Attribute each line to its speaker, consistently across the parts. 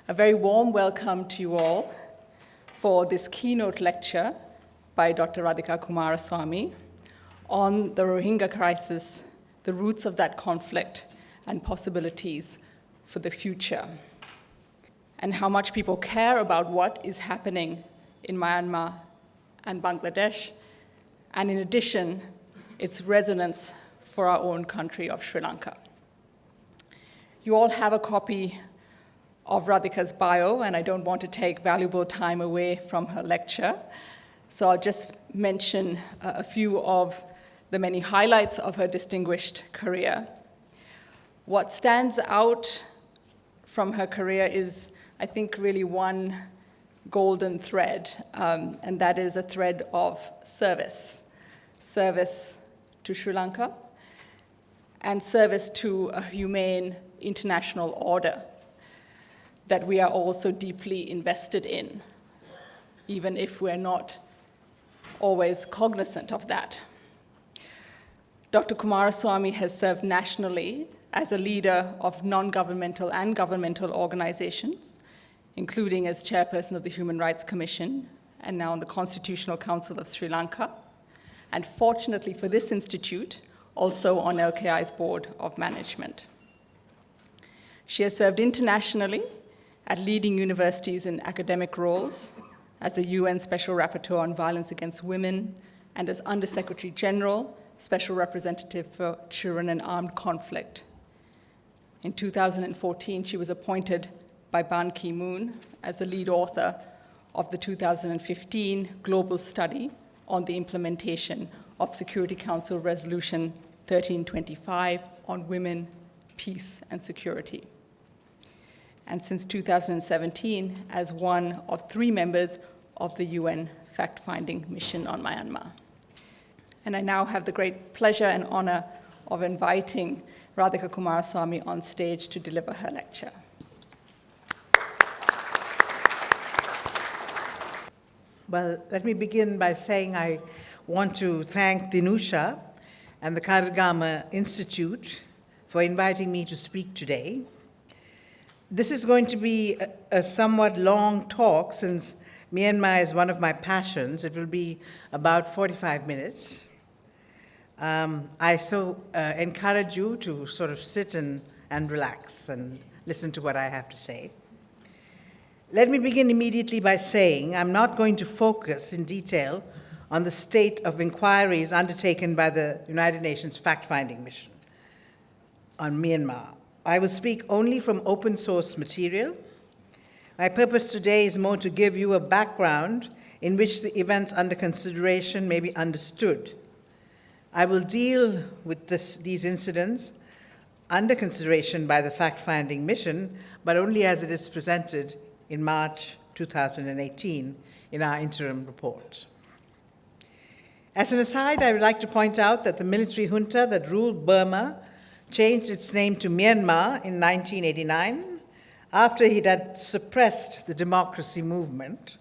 Speaker 1: A very warm welcome to you all for this keynote lecture by Dr. Radhika Coomaraswamy on the Rohingya crisis, the roots of that conflict, and possibilities for the future, and how much people care about what is happening in Myanmar and Bangladesh, and in addition, its resonance for our own country of Sri Lanka. You all have a copy of Radhika's bio, and I don't want to take valuable time away from her lecture, so I'll just mention a few of the many highlights of her distinguished career. What stands out from her career is, I think, really one golden thread, and that is a thread of service. Service to Sri Lanka and service to a humane international order that we are also deeply invested in, even if we're not always cognizant of that. Dr. Coomaraswamy has served nationally as a leader of non-governmental and governmental organizations, including as chairperson of the Human Rights Commission and now on the Constitutional Council of Sri Lanka, and fortunately for this institute, also on LKI's Board of Management. She has served internationally at leading universities in academic roles as the UN Special Rapporteur on Violence Against Women and as Undersecretary General, Special Representative for Children in Armed Conflict. In 2014, she was appointed by Ban Ki-moon as the lead author of the 2015 Global Study on the implementation of Security Council Resolution 1325 on women, peace, and security. And since 2017, as one of 3 members of the UN fact-finding mission on Myanmar. And I now have the great pleasure and honor of inviting Radhika Coomaraswamy on stage to deliver her lecture.
Speaker 2: Well, let me begin by saying I want to thank Dinusha and the Kargama Institute for inviting me to speak today. This is going to be a somewhat long talk since Myanmar is one of my passions. It will be about 45 minutes. I encourage you to sort of sit and relax and listen to what I have to say. Let me begin immediately by saying I'm not going to focus in detail on the state of inquiries undertaken by the United Nations fact-finding mission on Myanmar. I will speak only from open source material. My purpose today is more to give you a background in which the events under consideration may be understood. I will deal with these incidents under consideration by the fact-finding mission, but only as it is presented in March 2018 in our interim report. As an aside, I would like to point out that the military junta that ruled Burma changed its name to Myanmar in 1989 after it had suppressed the democracy movement.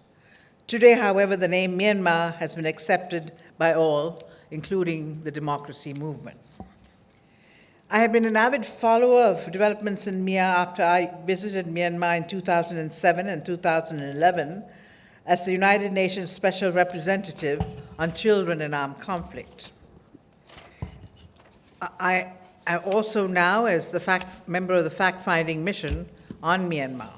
Speaker 2: Today, however, the name Myanmar has been accepted by all, including the democracy movement. I have been an avid follower of developments in Myanmar after I visited Myanmar in 2007 and 2011 as the United Nations Special Representative on Children in Armed Conflict. I also now as the member of the fact-finding mission on Myanmar.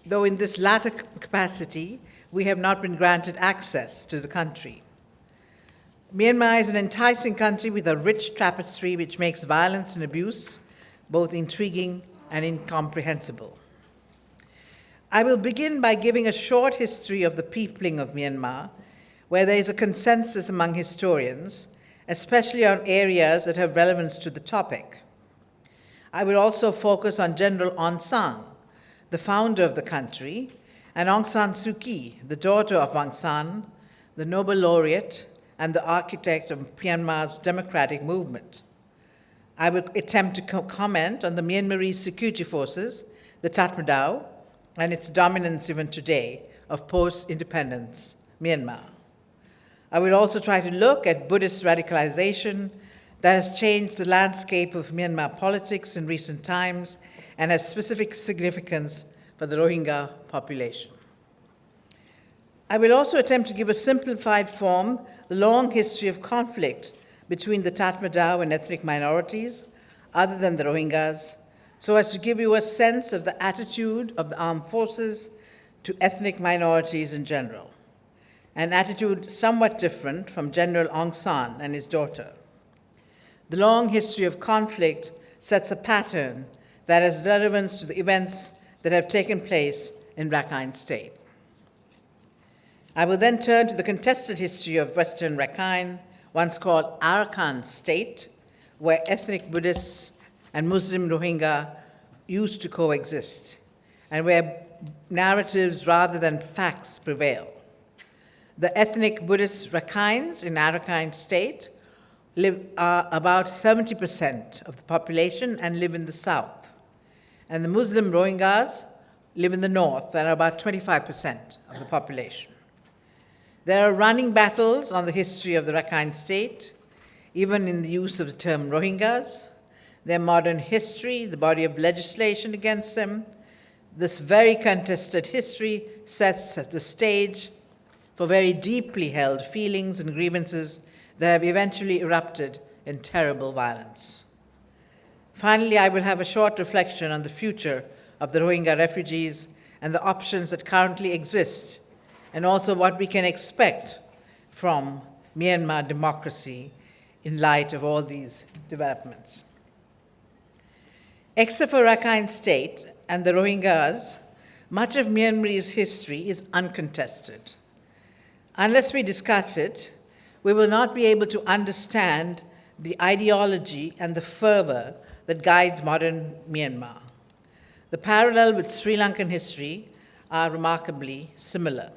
Speaker 2: Though in this latter capacity, we have not been granted access to the country. Myanmar is an enticing country with a rich tapestry which makes violence and abuse both intriguing and incomprehensible. I will begin by giving a short history of the peopling of Myanmar, where there is a consensus among historians, especially on areas that have relevance to the topic. I will also focus on General Aung San, the founder of the country, and Aung San Suu Kyi, the daughter of Aung San, the Nobel laureate, and the architect of Myanmar's democratic movement. I will attempt to comment on the Myanmarese security forces, the Tatmadaw, and its dominance even today of post-independence Myanmar. I will also try to look at Buddhist radicalization that has changed the landscape of Myanmar politics in recent times and has specific significance for the Rohingya population. I will also attempt to give a simplified form the long history of conflict between the Tatmadaw and ethnic minorities, other than the Rohingyas, so as to give you a sense of the attitude of the armed forces to ethnic minorities in general, an attitude somewhat different from General Aung San and his daughter. The long history of conflict sets a pattern that has relevance to the events that have taken place in Rakhine State. I will then turn to the contested history of Western Rakhine, once called Arakan State, where ethnic Buddhists and Muslim Rohingya used to coexist, and where narratives rather than facts prevail. The ethnic Buddhist Rakhines in Arakan State are about 70% of the population and live in the south. And the Muslim Rohingyas live in the north and are about 25% of the population. There are running battles on the history of the Rakhine State, even in the use of the term Rohingyas, their modern history, the body of legislation against them. This very contested history sets the stage for very deeply held feelings and grievances that have eventually erupted in terrible violence. Finally, I will have a short reflection on the future of the Rohingya refugees and the options that currently exist, and also what we can expect from Myanmar democracy in light of all these developments. Except for Rakhine State and the Rohingyas, much of Myanmar's history is uncontested. Unless we discuss it, we will not be able to understand the ideology and the fervor that guides modern Myanmar. The parallel with Sri Lankan history are remarkably similar.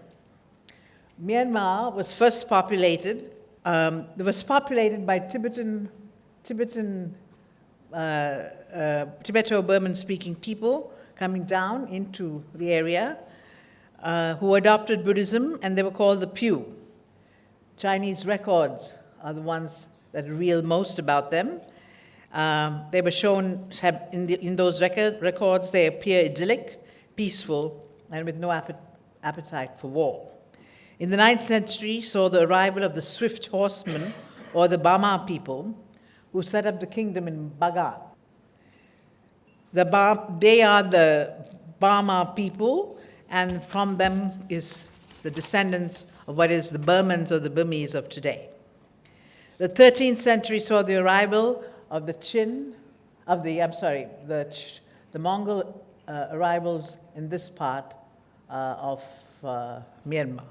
Speaker 2: Myanmar was first populated, by Tibeto-Burman-speaking people coming down into the area who adopted Buddhism, and they were called the Pew. Chinese records are the ones that reveal most about them. They were shown, in those records, they appear idyllic, peaceful, and with no appetite for war. In the 9th century, saw the arrival of the swift horsemen, or the Bama people, who set up the kingdom in Bagan. They are the Bama people, and from them is the descendants of what is the Burmans or the Burmese of today. The 13th century saw the arrival of the Mongol arrivals in this part of Myanmar.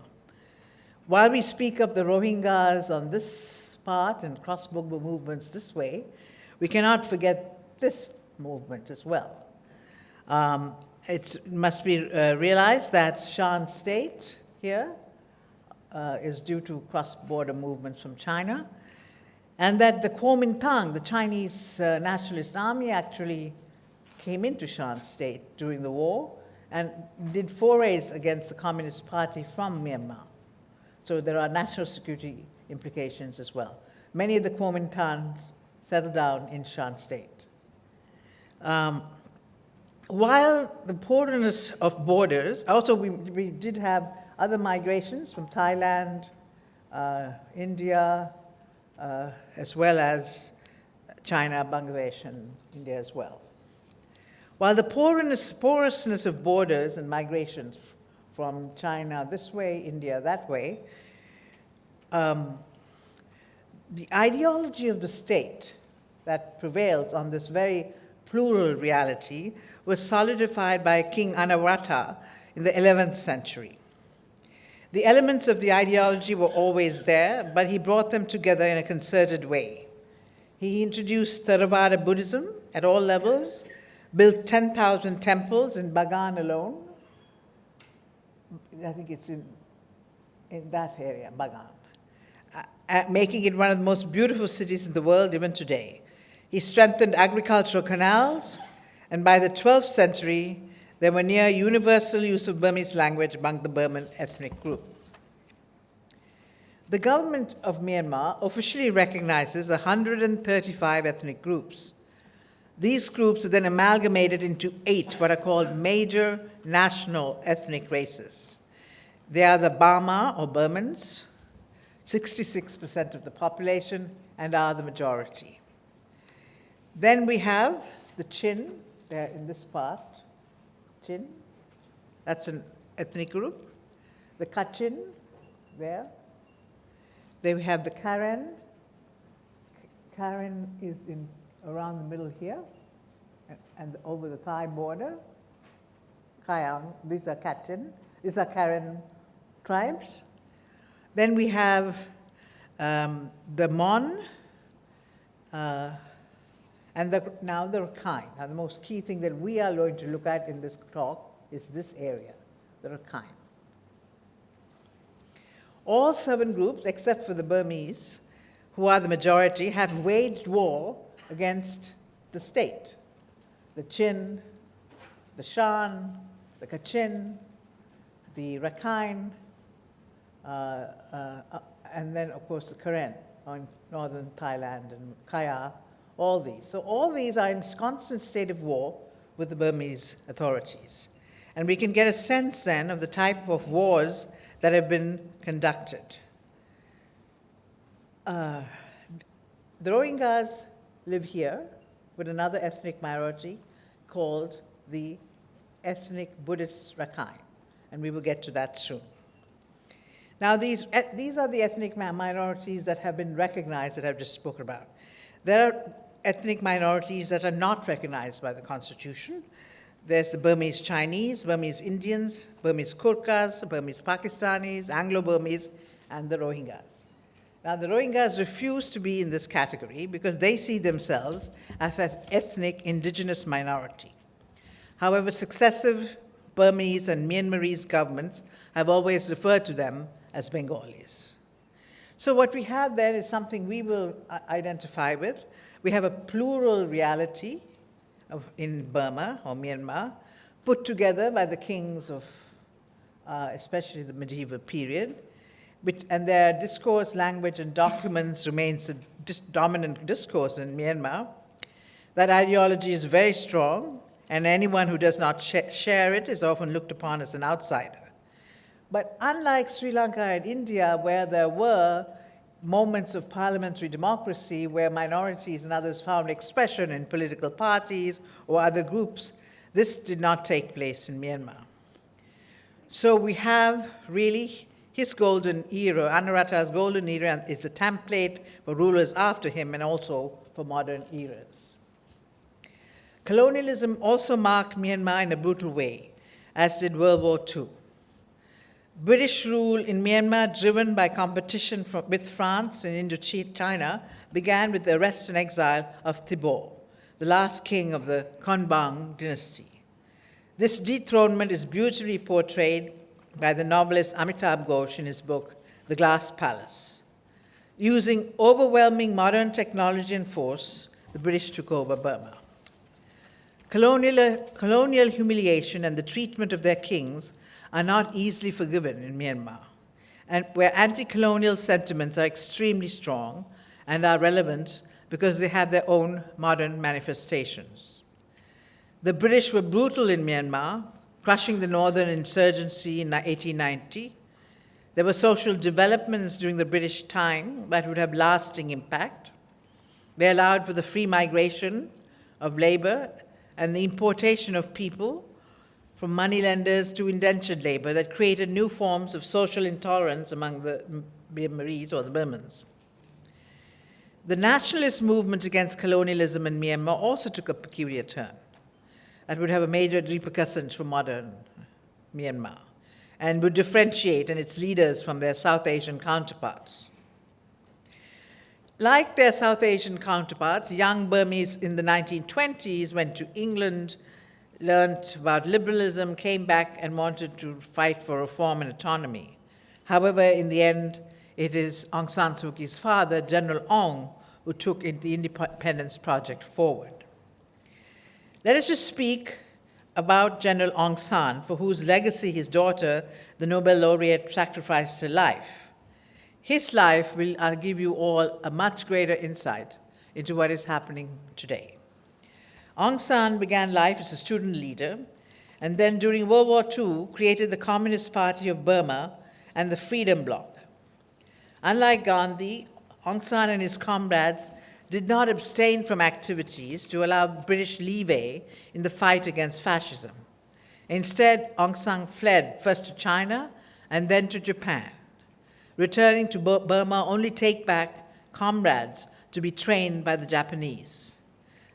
Speaker 2: While we speak of the Rohingyas on this part and cross-border movements this way, we cannot forget this movement as well. It must be realized that Shan State here is due to cross-border movements from China, and that the Kuomintang, the Chinese Nationalist Army, actually came into Shan State during the war and did forays against the Communist Party from Myanmar. So there are national security implications as well. Many of the Kuomintang settled down in Shan State. While the porous of borders, also we did have other migrations from Thailand, India, as well as China, Bangladesh, and India as well. While the porousness of borders and migrations from China this way, India that way, the ideology of the state that prevails on this very plural reality was solidified by King Anawrahta in the 11th century. The elements of the ideology were always there, but he brought them together in a concerted way. He introduced Theravada Buddhism at all levels, built 10,000 temples in Bagan alone. I think it's in that area, Bagan, making it one of the most beautiful cities in the world even today. He strengthened agricultural canals, and by the 12th century, there were near universal use of Burmese language among the Burman ethnic group. The government of Myanmar officially recognizes 135 ethnic groups. These groups are then amalgamated into 8 what are called major national ethnic races. They are the Burma or Burmans, 66% of the population, and are the majority. Then we have the Chin, they're in this part, Chin, that's an ethnic group. The Kachin, there. Then we have the Karen. Karen is around the middle here, and over the Thai border. Kayang, these are Kachin, these are Karen tribes. Then we have the Mon, and now the Rakhine. Now the most key thing that we are going to look at in this talk is this area, the Rakhine. All 7 groups, except for the Burmese, who are the majority, have waged war against the state. The Chin, the Shan, the Kachin, the Rakhine, and then, of course, the Karen on northern Thailand and Kaya, all these. So all these are in constant state of war with the Burmese authorities. And we can get a sense then of the type of wars that have been conducted. The Rohingyas live here with another ethnic minority called the ethnic Buddhist Rakhine, and we will get to that soon. Now, these are the ethnic minorities that have been recognized that I've just spoken about. There are ethnic minorities that are not recognized by the Constitution. There's the Burmese Chinese, Burmese Indians, Burmese Kurkas, Burmese Pakistanis, Anglo-Burmese, and the Rohingyas. Now, the Rohingyas refuse to be in this category because they see themselves as an ethnic indigenous minority. However, successive Burmese and Myanmarese governments have always referred to them as Bengalis. So what we have then is something we will identify with. We have a plural reality in Burma or Myanmar, put together by the kings of especially the medieval period, and their discourse, language, and documents remains the dominant discourse in Myanmar. That ideology is very strong, and anyone who does not share it is often looked upon as an outsider. But unlike Sri Lanka and India, where there were moments of parliamentary democracy where minorities and others found expression in political parties or other groups, this did not take place in Myanmar. So we have really his golden era, Anuradha's golden era is the template for rulers after him and also for modern eras. Colonialism also marked Myanmar in a brutal way, as did World War II. British rule in Myanmar, driven by competition with France and Indochina, began with the arrest and exile of Thibaw, the last king of the Konbaung dynasty. This dethronement is beautifully portrayed by the novelist Amitabh Ghosh in his book, The Glass Palace. Using overwhelming modern technology and force, the British took over Burma. Colonial humiliation and the treatment of their kings are not easily forgiven in Myanmar, and where anti-colonial sentiments are extremely strong and are relevant because they have their own modern manifestations. The British were brutal in Myanmar, crushing the northern insurgency in 1890. There were social developments during the British time that would have lasting impact. They allowed for the free migration of labor and the importation of people, from moneylenders to indentured labor, that created new forms of social intolerance among the Burmese or the Burmans. The nationalist movement against colonialism in Myanmar also took a peculiar turn that would have a major repercussions for modern Myanmar and would differentiate its leaders from their South Asian counterparts. Like their South Asian counterparts, young Burmese in the 1920s went to England, learned about liberalism, came back and wanted to fight for reform and autonomy. However, in the end, it is Aung San Suu Kyi's father, General Aung, who took the independence project forward. Let us just speak about General Aung San, for whose legacy his daughter, the Nobel laureate, sacrificed her life. His life will give you all a much greater insight into what is happening today. Aung San began life as a student leader, and then during World War II created the Communist Party of Burma and the Freedom Bloc. Unlike Gandhi, Aung San and his comrades did not abstain from activities to allow British leeway in the fight against fascism. Instead, Aung San fled first to China and then to Japan, returning to Burma only take back comrades to be trained by the Japanese.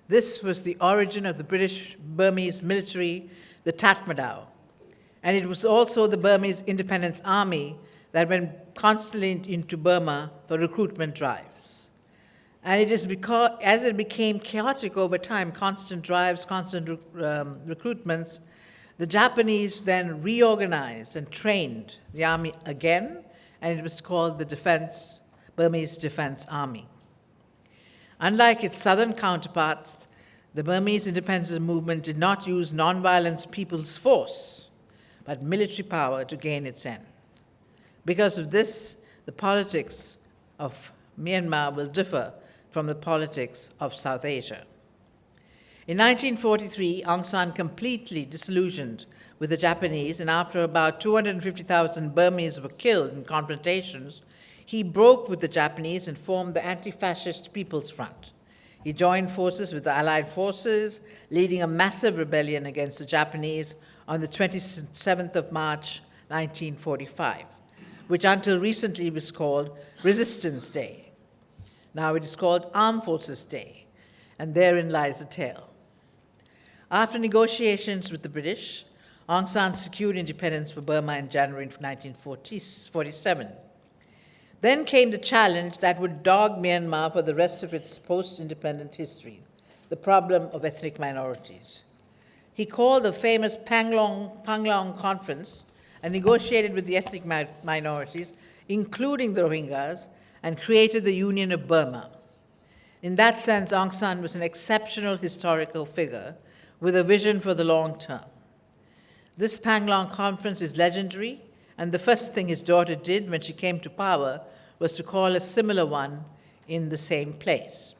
Speaker 2: This was the origin of the British Burmese military, the Tatmadaw, and it was also the Burmese Independence Army that went constantly into Burma for recruitment drives. And it is because, as it became chaotic over time, constant drives, constant recruitments, the Japanese then reorganized and trained the army again, and it was called the Burmese Defense Army. Unlike its southern counterparts, the Burmese independence movement did not use nonviolent people's force, but military power to gain its end. Because of this, the politics of Myanmar will differ from the politics of South Asia. In 1943, Aung San completely disillusioned with the Japanese, and after about 250,000 Burmese were killed in confrontations, he broke with the Japanese and formed the Anti-Fascist People's Front. He joined forces with the Allied forces, leading a massive rebellion against the Japanese on the 27th of March, 1945, which until recently was called Resistance Day. Now it is called Armed Forces Day, and therein lies the tale. After negotiations with the British, Aung San secured independence for Burma in January 1947. Then came the challenge that would dog Myanmar for the rest of its post-independent history, the problem of ethnic minorities. He called the famous Panglong Conference and negotiated with the ethnic minorities, including the Rohingyas, and created the Union of Burma. In that sense, Aung San was an exceptional historical figure with a vision for the long term. This Panglong Conference is legendary, and the first thing his daughter did when she came to power was to call a similar one in the same place.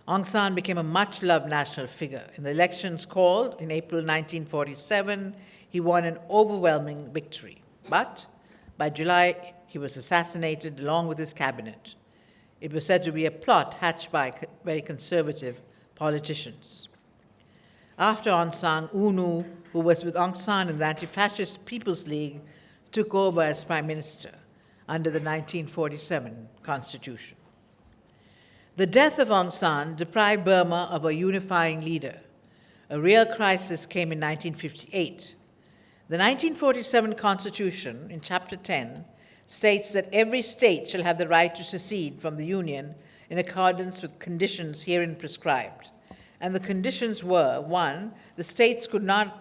Speaker 2: Aung San became a much-loved national figure. In the elections called in April 1947, he won an overwhelming victory. But by July, he was assassinated along with his cabinet. It was said to be a plot hatched by very conservative politicians. After Aung San, UNU, who was with Aung San in the Anti-Fascist People's League, took over as prime minister under the 1947 constitution. The death of Aung San deprived Burma of a unifying leader. A real crisis came in 1958. The 1947 constitution, in Chapter 10, states that every state shall have the right to secede from the Union in accordance with conditions herein prescribed. And the conditions were, 1, the states could not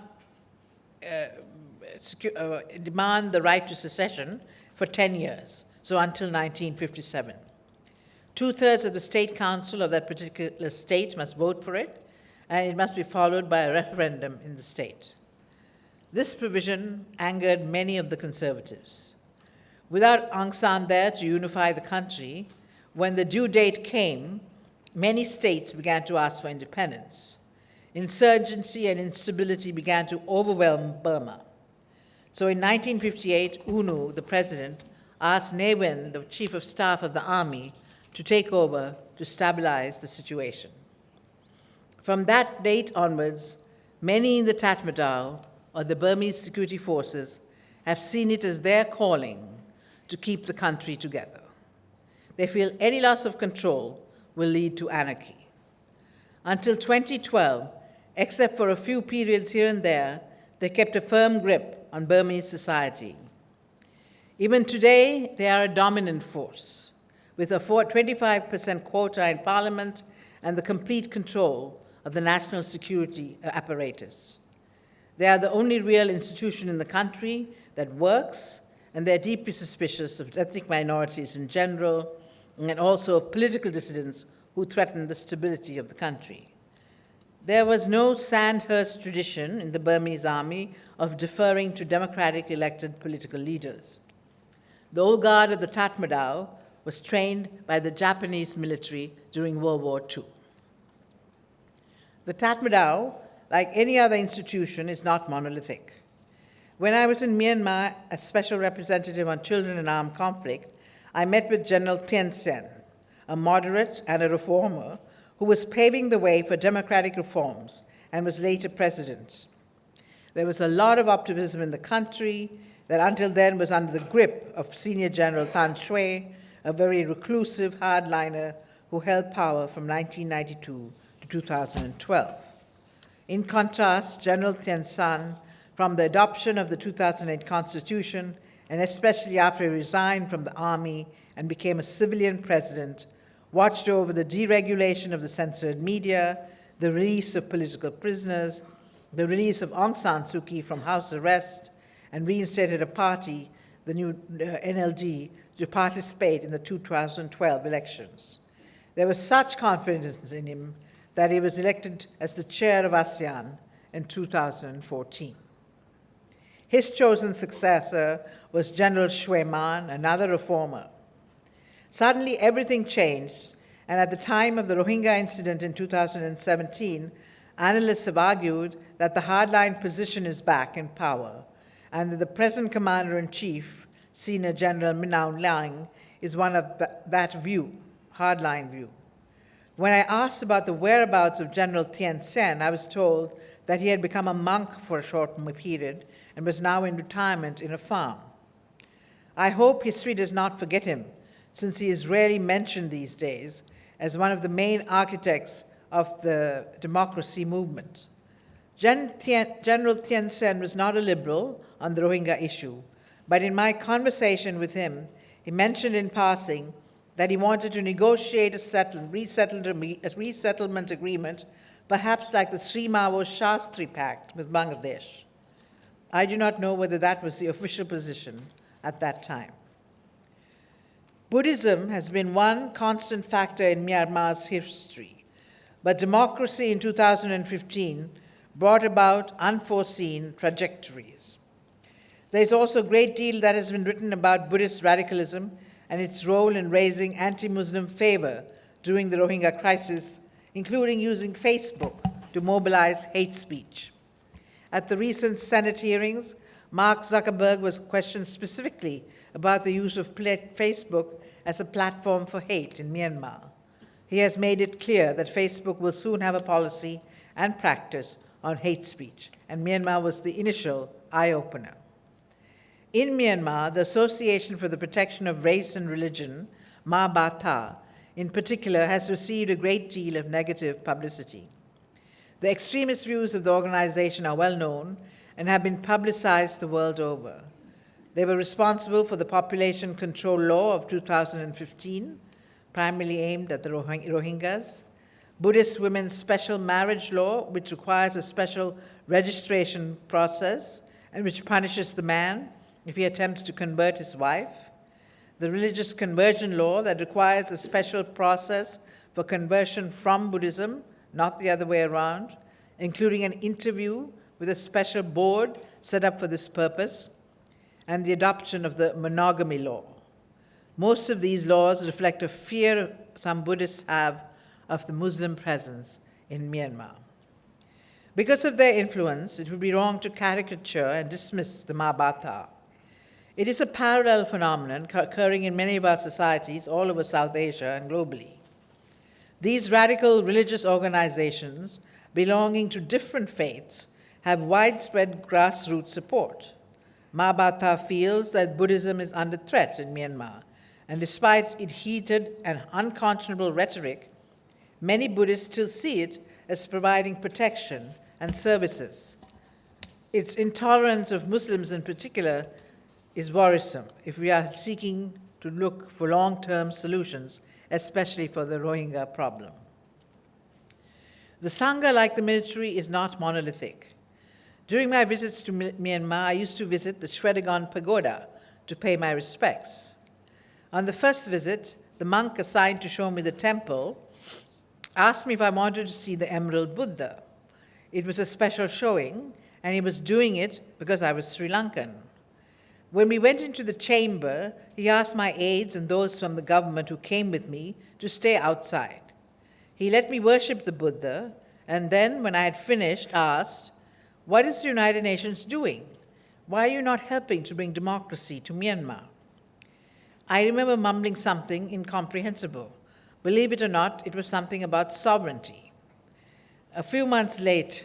Speaker 2: demand the right to secession for 10 years, so until 1957. 2/3 of the state council of that particular state must vote for it, and it must be followed by a referendum in the state. This provision angered many of the conservatives. Without Aung San there to unify the country, when the due date came, many states began to ask for independence. Insurgency and instability began to overwhelm Burma. So in 1958, UNU, the president, asked Ne Win, the chief of staff of the army, to take over to stabilize the situation. From that date onwards, many in the Tatmadaw, or the Burmese security forces, have seen it as their calling to keep the country together. They feel any loss of control will lead to anarchy. Until 2012, except for a few periods here and there, they kept a firm grip on Burmese society. Even today, they are a dominant force, with a 25% quota in parliament and the complete control of the national security apparatus. They are the only real institution in the country that works, and they're deeply suspicious of ethnic minorities in general, and also of political dissidents who threaten the stability of the country. There was no Sandhurst tradition in the Burmese army of deferring to democratically elected political leaders. The old guard of the Tatmadaw was trained by the Japanese military during World War II. The Tatmadaw, like any other institution, is not monolithic. When I was in Myanmar as Special Representative on Children in Armed Conflict, I met with General Thein Sein, a moderate and a reformer who was paving the way for democratic reforms and was later president. There was a lot of optimism in the country that until then was under the grip of Senior General Tan Shui, a very reclusive hardliner who held power from 1992 to 2012. In contrast, General Thein Sein, from the adoption of the 2008 Constitution, and especially after he resigned from the army and became a civilian president, watched over the deregulation of the censored media, the release of political prisoners, the release of Aung San Suu Kyi from house arrest, and reinstated a party, the new NLD, to participate in the 2012 elections. There was such confidence in him that he was elected as the chair of ASEAN in 2014. His chosen successor was General Shui Man, another reformer. Suddenly, everything changed, and at the time of the Rohingya incident in 2017, analysts have argued that the hardline position is back in power, and that the present commander-in-chief, Senior General Min Aung Hlaing, is one of that view, hardline view. When I asked about the whereabouts of General Thein Sein, I was told that he had become a monk for a short period and was now in retirement in a farm. I hope history does not forget him, since he is rarely mentioned these days as one of the main architects of the democracy movement. General Thein Sein was not a liberal on the Rohingya issue, but in my conversation with him, he mentioned in passing that he wanted to negotiate a resettlement agreement, perhaps like the Sri Mavo Shastri Pact with Bangladesh. I do not know whether that was the official position at that time. Buddhism has been one constant factor in Myanmar's history, but democracy in 2015 brought about unforeseen trajectories. There is also a great deal that has been written about Buddhist radicalism and its role in raising anti-Muslim favor during the Rohingya crisis, including using Facebook to mobilize hate speech. At the recent Senate hearings, Mark Zuckerberg was questioned specifically about the use of Facebook as a platform for hate in Myanmar. He has made it clear that Facebook will soon have a policy and practice on hate speech, and Myanmar was the initial eye-opener. In Myanmar, the Association for the Protection of Race and Religion, Ma Ba Tha, in particular, has received a great deal of negative publicity. The extremist views of the organization are well known and have been publicized the world over. They were responsible for the population control law of 2015, primarily aimed at the Rohingyas, Buddhist women's special marriage law, which requires a special registration process and which punishes the man if he attempts to convert his wife, the religious conversion law that requires a special process for conversion from Buddhism, not the other way around, including an interview with a special board set up for this purpose, and the adoption of the monogamy law. Most of these laws reflect a fear some Buddhists have of the Muslim presence in Myanmar. Because of their influence, it would be wrong to caricature and dismiss the Ma Ba Tha. It is a parallel phenomenon occurring in many of our societies all over South Asia and globally. These radical religious organizations belonging to different faiths have widespread grassroots support. Ma Ba Tha feels that Buddhism is under threat in Myanmar, and despite its heated and unconscionable rhetoric, many Buddhists still see it as providing protection and services. Its intolerance of Muslims in particular is worrisome if we are seeking to look for long-term solutions, especially for the Rohingya problem. The Sangha, like the military, is not monolithic. During my visits to Myanmar, I used to visit the Shwedagon Pagoda to pay my respects. On the first visit, the monk assigned to show me the temple asked me if I wanted to see the Emerald Buddha. It was a special showing, and he was doing it because I was Sri Lankan. When we went into the chamber, he asked my aides and those from the government who came with me to stay outside. He let me worship the Buddha, and then, when I had finished, asked, "What is the United Nations doing? Why are you not helping to bring democracy to Myanmar?" I remember mumbling something incomprehensible. Believe it or not, it was something about sovereignty. A few months later,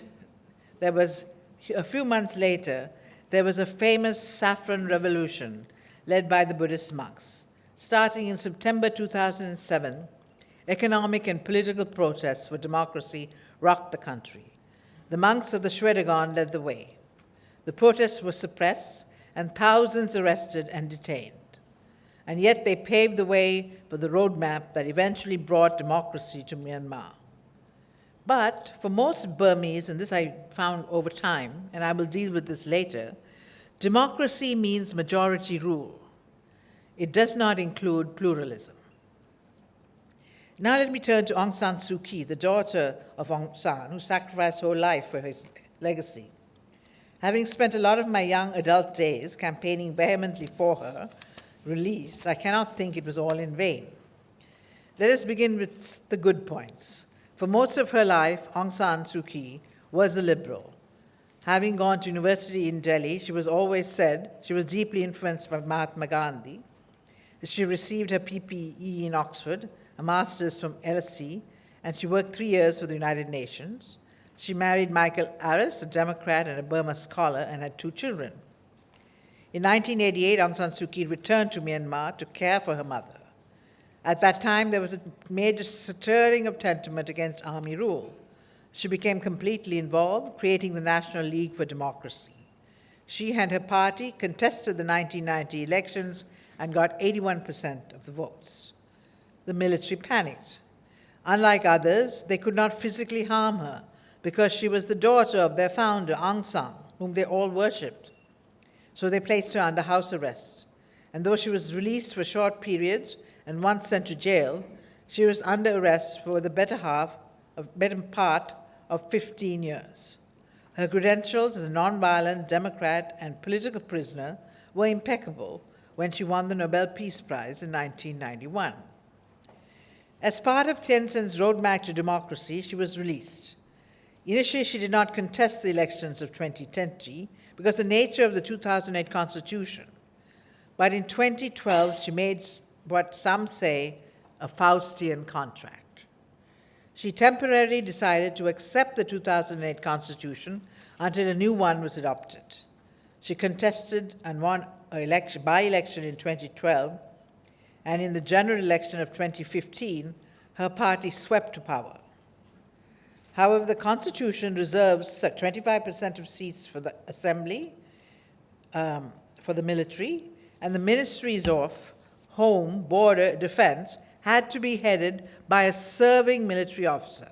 Speaker 2: there was a famous saffron revolution led by the Buddhist monks. Starting in September 2007, economic and political protests for democracy rocked the country. The monks of the Shwedagon led the way. The protests were suppressed and thousands arrested and detained. And yet they paved the way for the roadmap that eventually brought democracy to Myanmar. But for most Burmese, and this I found over time, and I will deal with this later, democracy means majority rule. It does not include pluralism. Now let me turn to Aung San Suu Kyi, the daughter of Aung San, who sacrificed her whole life for his legacy. Having spent a lot of my young adult days campaigning vehemently for her release, I cannot think it was all in vain. Let us begin with the good points. For most of her life, Aung San Suu Kyi was a liberal. Having gone to university in Delhi, she was always said she was deeply influenced by Mahatma Gandhi. She received her PPE in Oxford, a master's from LSE, and she worked 3 years for the United Nations. She married Michael Aris, a Democrat and a Burma scholar, and had 2 children. In 1988, Aung San Suu Kyi returned to Myanmar to care for her mother. At that time, there was a major stirring of sentiment against army rule. She became completely involved, creating the National League for Democracy. She and her party contested the 1990 elections and got 81% of the votes. The military panicked. Unlike others, they could not physically harm her because she was the daughter of their founder, Aung San, whom they all worshipped. So they placed her under house arrest. And though she was released for short periods and once sent to jail, she was under arrest for the better part of 15 years. Her credentials as a nonviolent Democrat and political prisoner were impeccable when she won the Nobel Peace Prize in 1991. As part of Thein Sein's roadmap to democracy, she was released. Initially, she did not contest the elections of 2020 because of the nature of the 2008 Constitution. But in 2012, she made what some say a Faustian contract. She temporarily decided to accept the 2008 Constitution until a new one was adopted. She contested and won a by-election in 2012, and in the general election of 2015, her party swept to power. However, the Constitution reserves 25% of seats for the assembly, for the military, and the ministries of Home, Border, Defense had to be headed by a serving military officer.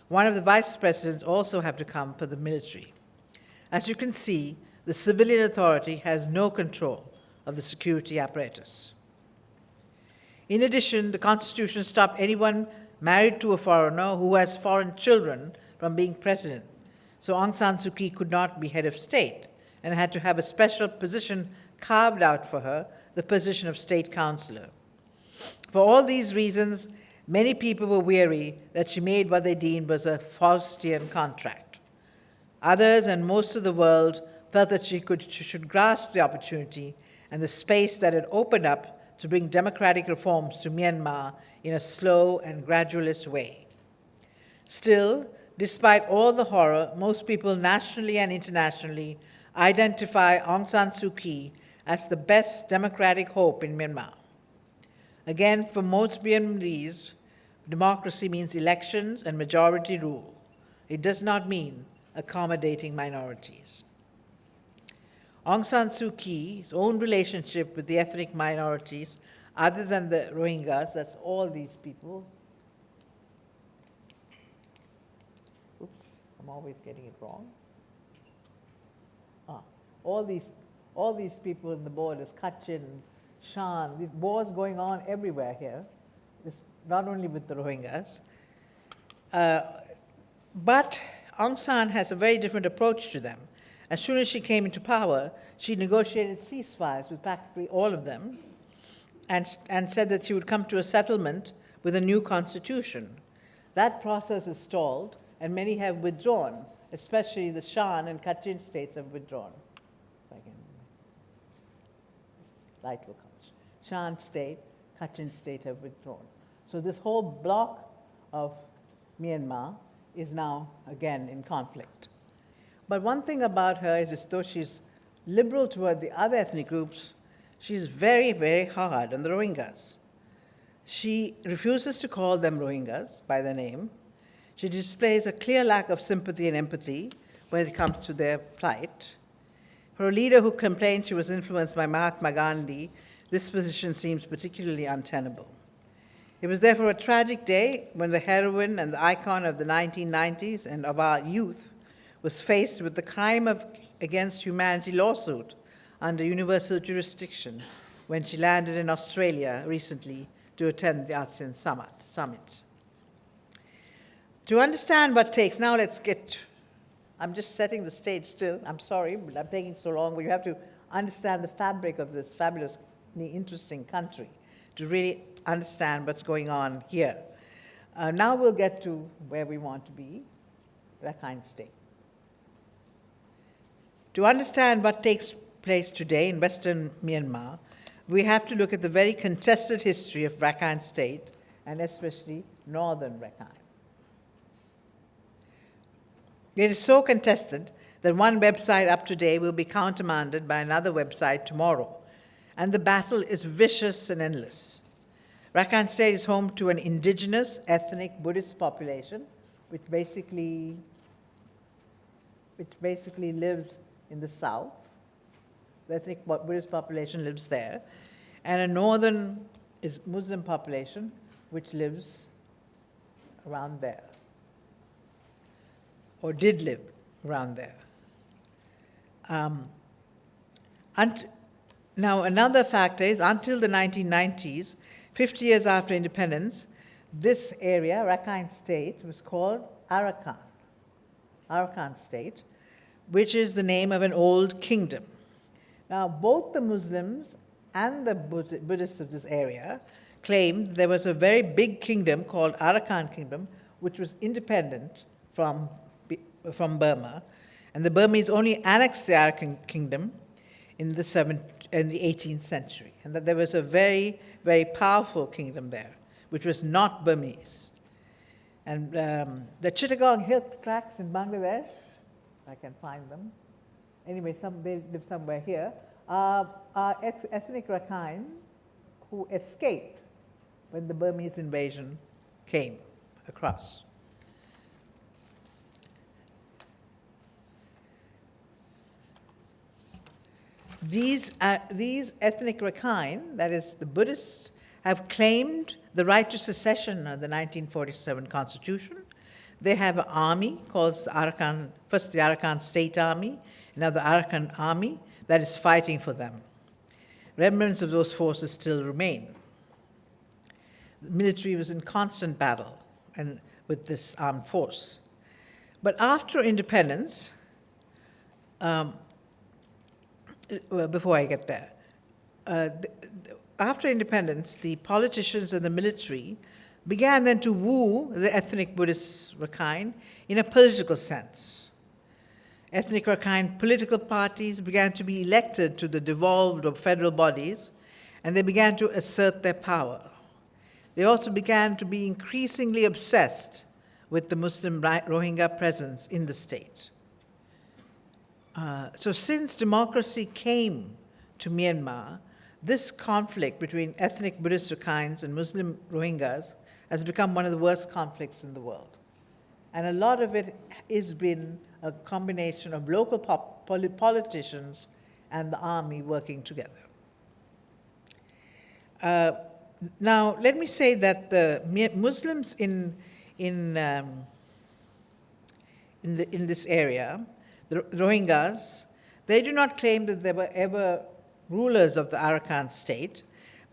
Speaker 2: One of the vice presidents also have to come for the military. As you can see, the civilian authority has no control of the security apparatus. In addition, the Constitution stopped anyone married to a foreigner who has foreign children from being president. So Aung San Suu Kyi could not be head of state and had to have a special position carved out for her, the position of state counselor. For all these reasons, many people were weary that she made what they deemed was a Faustian contract. Others and most of the world felt that she should grasp the opportunity and the space that had opened up to bring democratic reforms to Myanmar in a slow and gradualist way. Still, despite all the horror, most people nationally and internationally identify Aung San Suu Kyi as the best democratic hope in Myanmar. Again, for most Myanmarese, democracy means elections and majority rule. It does not mean accommodating minorities. Aung San Suu Kyi's own relationship with the ethnic minorities, other than the Rohingyas, that's all these people. Oops, I'm always getting it wrong. All these people in the borders, Kachin, Shan, these wars going on everywhere here, not only with the Rohingyas. But Aung San has a very different approach to them. As soon as she came into power, she negotiated ceasefires with practically all of them and said that she would come to a settlement with a new constitution. That process is stalled and many have withdrawn, especially the Shan and Kachin states have withdrawn. If I can, light will come. Shan state, Kachin state have withdrawn. So this whole block of Myanmar is now again in conflict. But one thing about her is, as though she's liberal toward the other ethnic groups, she's very, very hard on the Rohingyas. She refuses to call them Rohingyas by their name. She displays a clear lack of sympathy and empathy when it comes to their plight. For a leader who complained she was influenced by Mahatma Gandhi, this position seems particularly untenable. It was therefore a tragic day when the heroine and the icon of the 1990s and of our youth was faced with the crime against humanity lawsuit under universal jurisdiction when she landed in Australia recently to attend the ASEAN Summit. To understand what takes, now let's get, I'm just setting the stage still, I'm sorry, but I'm taking so long, but you have to understand the fabric of this fabulously interesting country to really understand what's going on here. Now we'll get to where we want to be, Rakhine State. To understand what takes place today in Western Myanmar, we have to look at the very contested history of Rakhine State, and especially northern Rakhine. It is so contested that one website up today will be countermanded by another website tomorrow, and the battle is vicious and endless. Rakhine State is home to an indigenous ethnic Buddhist population, which basically lives in the south. The ethnic Buddhist population lives there, and a northern is Muslim population, which lives around there, or did live around there. Now, another factor is until the 1990s, 50 years after independence, this area, Rakhine State, was called Arakan State, which is the name of an old kingdom. Now, both the Muslims and the Buddhists of this area claimed there was a very big kingdom called Arakan Kingdom, which was independent from Burma, and the Burmese only annexed the Arakan Kingdom in the 18th century, and that there was a very, very powerful kingdom there, which was not Burmese. And the Chittagong Hill tracts in Bangladesh, I can find them. Anyway, they live somewhere here, are ethnic Rakhine who escaped when the Burmese invasion came across. These ethnic Rakhine, that is the Buddhists, have claimed the right to secession under the 1947 Constitution. They have an army called the Arakan State Army, now the Arakan Army, that is fighting for them. Remnants of those forces still remain. The military was in constant battle with this armed force. But after independence, before I get there, after independence, the politicians and the military began then to woo the ethnic Buddhist Rakhine in a political sense. Ethnic Rakhine political parties began to be elected to the devolved or federal bodies, and they began to assert their power. They also began to be increasingly obsessed with the Muslim Rohingya presence in the state. So since democracy came to Myanmar, this conflict between ethnic Buddhist Rakhines and Muslim Rohingyas has become one of the worst conflicts in the world. And a lot of it has been a combination of local politicians and the army working together. Now, let me say that the Muslims in this area, the Rohingyas, they do not claim that they were ever rulers of the Arakan state,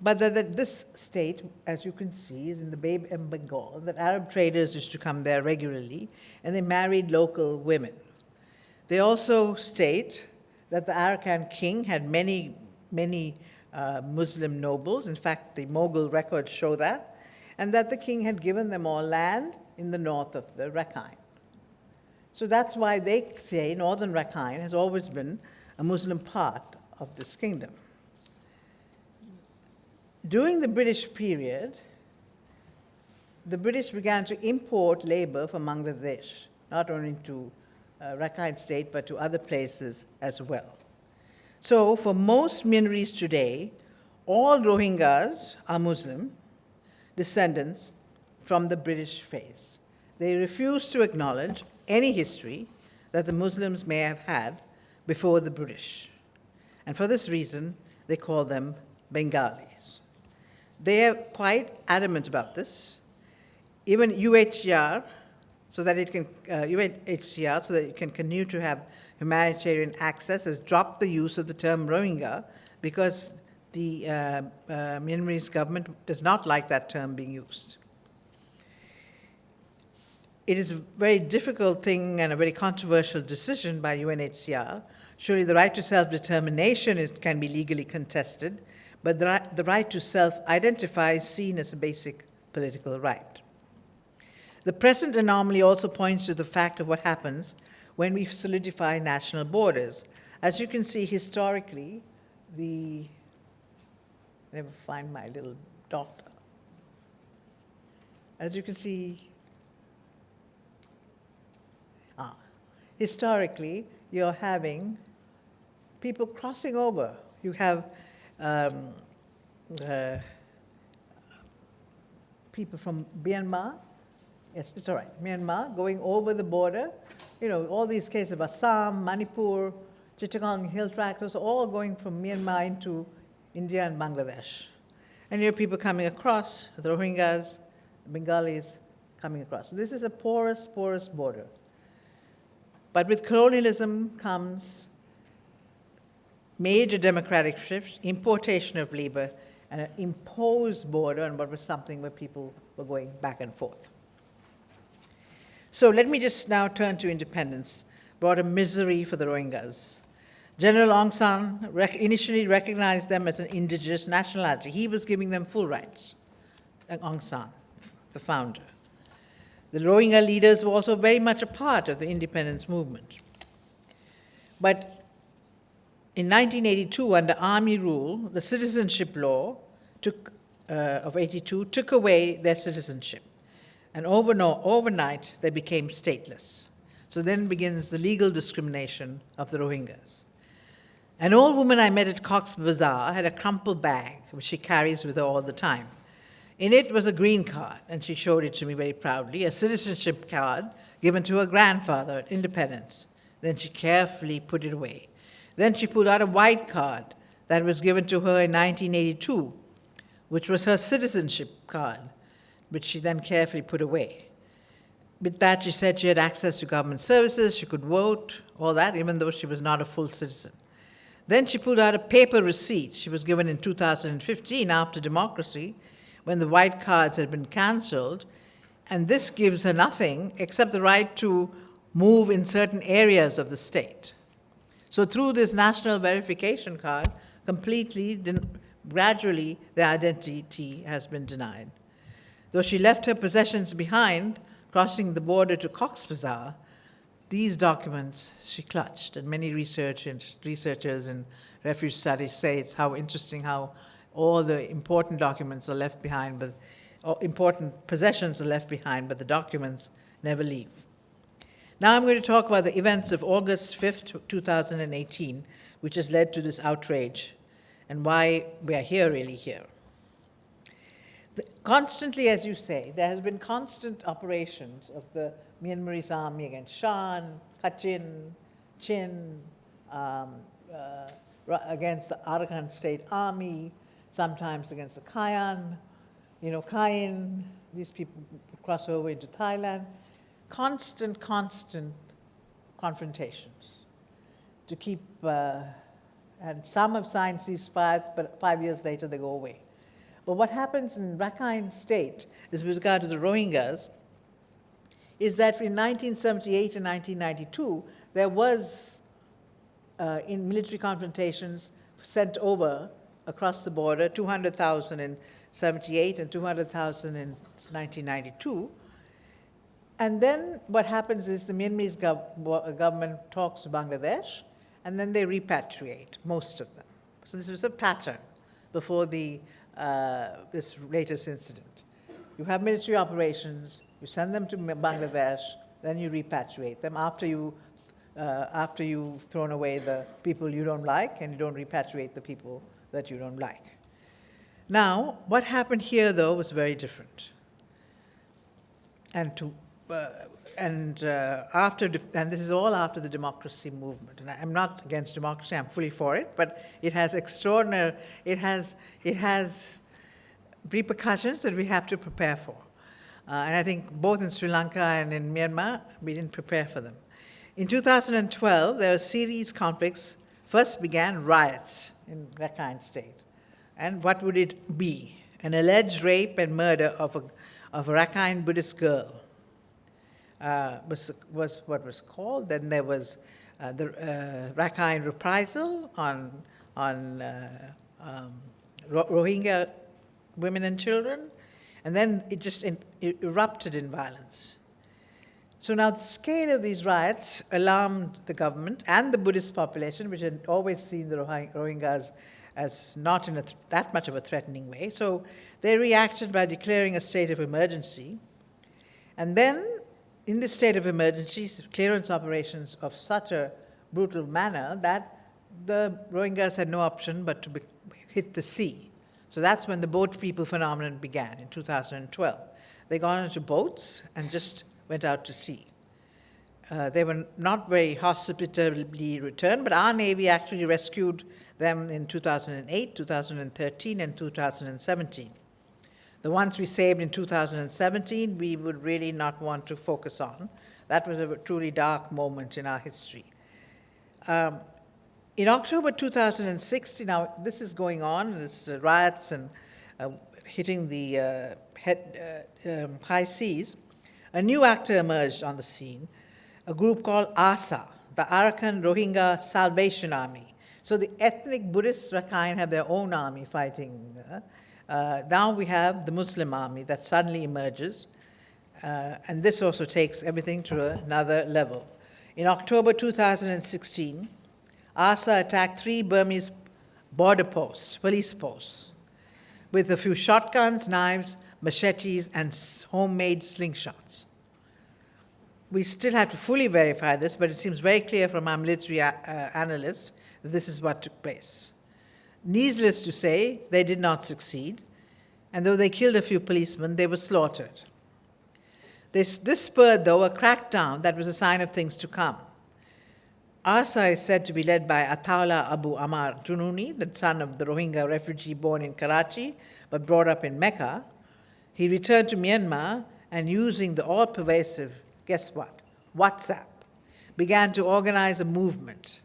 Speaker 2: but that this state, as you can see, is in the Bay of Bengal, that Arab traders used to come there regularly, and they married local women. They also state that the Arakan king had many Muslim nobles. In fact, the Mughal records show that, and that the king had given them all land in the north of the Rakhine. So that's why they say northern Rakhine has always been a Muslim part of this kingdom. During the British period, the British began to import labor from Bangladesh, not only to Rakhine State, but to other places as well. So for most Myanmaris today, all Rohingyas are Muslim descendants from the British phase. They refuse to acknowledge any history that the Muslims may have had before the British. And for this reason, they call them Bengalis. They are quite adamant about this. Even UNHCR, so that it can continue to have humanitarian access, has dropped the use of the term Rohingya because the Myanmarese government does not like that term being used. It is a very difficult thing and a very controversial decision by UNHCR. Surely the right to self-determination can be legally contested, but the right to self-identify is seen as a basic political right. The present anomaly also points to the fact of what happens when we solidify national borders. As you can see historically, never find my little dot. As you can see, historically, you're having people crossing over. You have people from Myanmar, yes, it's all right, Myanmar, going over the border. You know, all these cases of Assam, Manipur, Chittagong Hill Tract, those are all going from Myanmar into India and Bangladesh. And you have people coming across, the Rohingyas, Bengalis coming across. So this is a porous border. But with colonialism comes major democratic shifts, importation of labor, and an imposed border on what was something where people were going back and forth. So let me just now turn to independence, brought a misery for the Rohingyas. General Aung San initially recognized them as an indigenous nationality. He was giving them full rights, Aung San, the founder. The Rohingya leaders were also very much a part of the independence movement. But in 1982, under army rule, the citizenship law of 82 took away their citizenship. And overnight, they became stateless. So then begins the legal discrimination of the Rohingyas. An old woman I met at Cox's Bazar had a crumpled bag, which she carries with her all the time. In it was a green card, and she showed it to me very proudly, a citizenship card given to her grandfather at independence. Then she carefully put it away. Then she pulled out a white card that was given to her in 1982, which was her citizenship card, which she then carefully put away. With that, she said she had access to government services, she could vote, all that, even though she was not a full citizen. Then she pulled out a paper receipt she was given in 2015 after democracy, when the white cards had been canceled, and this gives her nothing except the right to move in certain areas of the state. So through this national verification card, gradually, their identity has been denied. Though she left her possessions behind, crossing the border to Cox's Bazar, these documents she clutched, and many researchers and refuge studies say it's how interesting how all the important documents are left behind, but important possessions are left behind, but the documents never leave. Now I'm going to talk about the events of August 5th, 2018, which has led to this outrage and why we are really here. Constantly, as you say, there has been constant operations of the Myanmarese army against Shan, Kachin, Chin, against the Arakan State Army, sometimes against the Kayan, Kayin, these people cross over into Thailand. Constant confrontations to keep, and some have signed ceasefires, but 5 years later they go away. But what happens in Rakhine State is with regard to the Rohingyas is that in 1978 and 1992, there was, in military confrontations, sent over across the border, 200,000 in 78 and 200,000 in 1992. And then what happens is the Myanmar government talks to Bangladesh, and then they repatriate most of them. So this was a pattern before this latest incident. You have military operations, you send them to Bangladesh, then you repatriate them after you've thrown away the people you don't like, and you don't repatriate the people that you don't like. Now, what happened here, though, was very different. And this is all after the democracy movement. And I'm not against democracy; I'm fully for it. But it has extraordinary. It has repercussions that we have to prepare for. And I think both in Sri Lanka and in Myanmar, we didn't prepare for them. In 2012, there were series conflicts. First began riots in Rakhine State. And what would it be? An alleged rape and murder of a Rakhine Buddhist girl was what was called. Then there was the Rakhine reprisal on Rohingya women and children, and then it just erupted in violence. So now the scale of these riots alarmed the government and the Buddhist population, which had always seen the Rohingyas as not in that much of a threatening way. So they reacted by declaring a state of emergency. And then, in this state of emergency, clearance operations of such a brutal manner that the Rohingyas had no option but to hit the sea. So that's when the boat people phenomenon began in 2012. They got into boats and just went out to sea. They were not very hospitably returned, but our Navy actually rescued them in 2008, 2013, and 2017. The ones we saved in 2017, we would really not want to focus on. That was a truly dark moment in our history. In October 2016, now this is going on, there's riots and hitting the high seas, a new actor emerged on the scene, a group called ASA, the Arakan Rohingya Salvation Army. So the ethnic Buddhist Rakhine have their own army fighting. Now we have the Muslim army that suddenly emerges, and this also takes everything to another level. In October 2016, ASA attacked 3 Burmese border posts, police posts, with a few shotguns, knives, machetes, and homemade slingshots. We still have to fully verify this, but it seems very clear from our military analyst that this is what took place. Needless to say, they did not succeed, and though they killed a few policemen, they were slaughtered. This spurred, though, a crackdown that was a sign of things to come. ASA is said to be led by Ataullah Abu Amar Jununi, the son of the Rohingya refugee born in Karachi but brought up in Mecca. He returned to Myanmar and, using the all-pervasive, guess what, WhatsApp, began to organize a movement.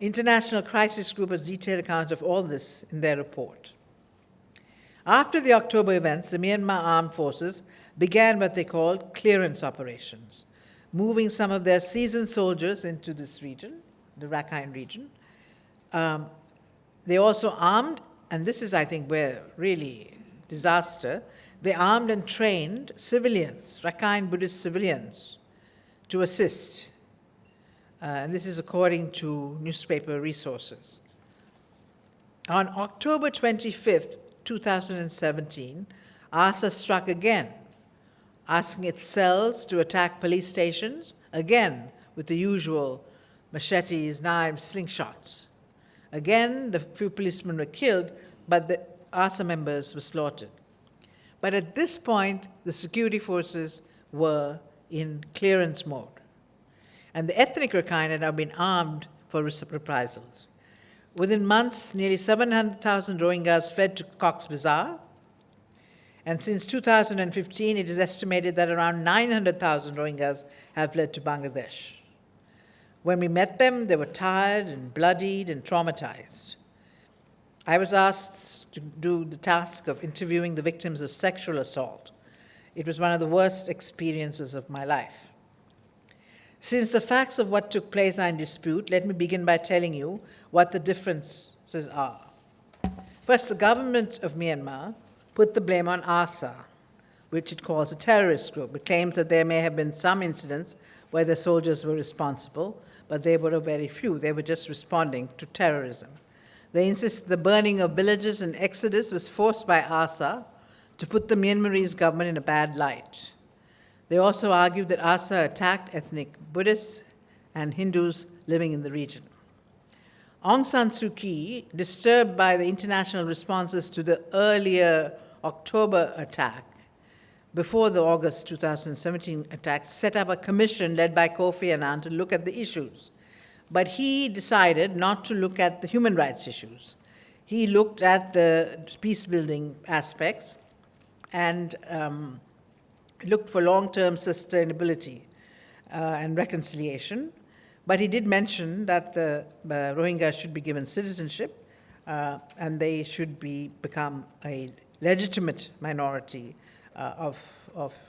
Speaker 2: International Crisis Group has detailed accounts of all this in their report. After the October events, the Myanmar armed forces began what they called clearance operations, moving some of their seasoned soldiers into this region, the Rakhine region. They also armed, and this is, I think, where really disaster, they armed and trained civilians, Rakhine Buddhist civilians, to assist. And this is according to newspaper resources. On October 25th, 2017, ASA struck again, asking its cells to attack police stations, again with the usual machetes, knives, slingshots. Again, the few policemen were killed, but the ASA members were slaughtered. But at this point, the security forces were in clearance mode. And the ethnic Rakhine had now been armed for reprisals. Within months, nearly 700,000 Rohingyas fled to Cox's Bazar. And since 2015, it is estimated that around 900,000 Rohingyas have fled to Bangladesh. When we met them, they were tired and bloodied and traumatized. I was asked to do the task of interviewing the victims of sexual assault. It was one of the worst experiences of my life. Since the facts of what took place are in dispute, let me begin by telling you what the differences are. First, the government of Myanmar put the blame on ASA which it calls a terrorist group. It claims that there may have been some incidents where the soldiers were responsible, but they were a very few. They were just responding to terrorism. They insist the burning of villages and exodus was forced by ASA to put the Myanmarese government in a bad light. They also argued that ASA attacked ethnic Buddhists and Hindus living in the region. Aung San Suu Kyi, disturbed by the international responses to the earlier October attack, before the August 2017 attack, set up a commission led by Kofi Annan to look at the issues. But he decided not to look at the human rights issues. He looked at the peace-building aspects and looked for long-term sustainability and reconciliation. But he did mention that the Rohingya should be given citizenship and they should become a legitimate minority of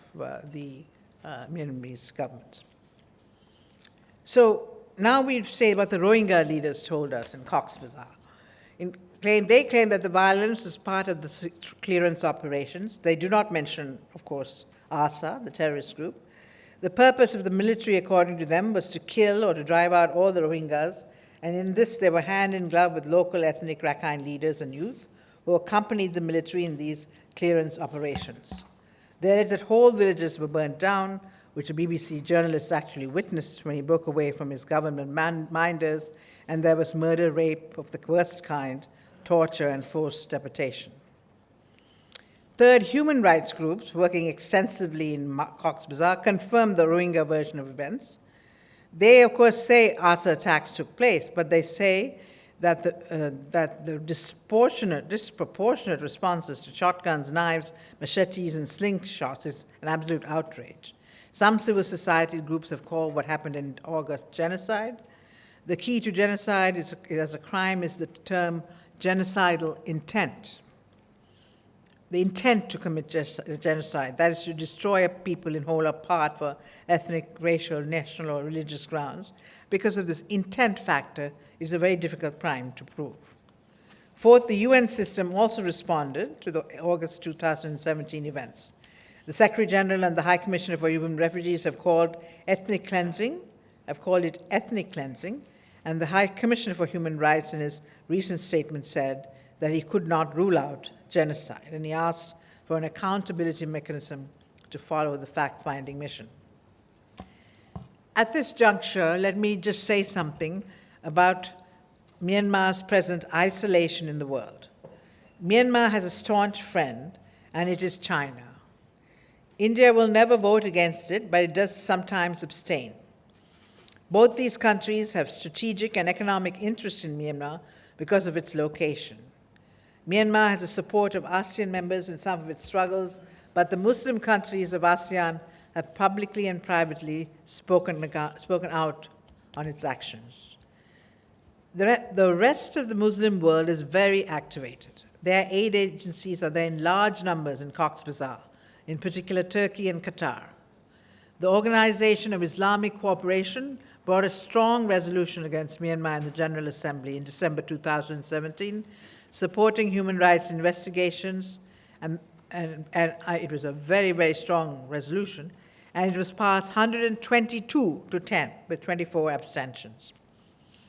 Speaker 2: the Myanmarese government. So now we say what the Rohingya leaders told us in Cox's Bazar. They claim that the violence is part of the clearance operations. They do not mention, of course, ASA, the terrorist group. The purpose of the military, according to them, was to kill or to drive out all the Rohingyas, and in this they were hand in glove with local ethnic Rakhine leaders and youth who accompanied the military in these clearance operations. They alleged that whole villages were burnt down, which a BBC journalist actually witnessed when he broke away from his government minders, and there was murder, rape of the worst kind, torture, and forced deportation. Third, human rights groups working extensively in Cox's Bazar confirmed the Rohingya version of events. They, of course, say ASA attacks took place, but they say that the disproportionate responses to shotguns, knives, machetes, and slingshots is an absolute outrage. Some civil society groups have called what happened in August genocide. The key to genocide as a crime is the term genocidal intent. The intent to commit genocide, that is to destroy a people in whole or part for ethnic, racial, national, or religious grounds, because of this intent factor, is a very difficult crime to prove. Fourth, the UN system also responded to the August 2017 events. The Secretary General and the High Commissioner for Human Refugees have called it ethnic cleansing, and the High Commissioner for Human Rights in his recent statement said that he could not rule out genocide, and he asked for an accountability mechanism to follow the fact-finding mission. At this juncture, let me just say something about Myanmar's present isolation in the world. Myanmar has a staunch friend, and it is China. India will never vote against it, but it does sometimes abstain. Both these countries have strategic and economic interests in Myanmar because of its location. Myanmar has the support of ASEAN members in some of its struggles, but the Muslim countries of ASEAN have publicly and privately spoken out on its actions. The rest of the Muslim world is very activated. Their aid agencies are there in large numbers in Cox's Bazar, in particular Turkey and Qatar. The Organization of Islamic Cooperation brought a strong resolution against Myanmar in the General Assembly in December 2017, supporting human rights investigations, and it was a very, very strong resolution, and it was passed 122 to 10 with 24 abstentions.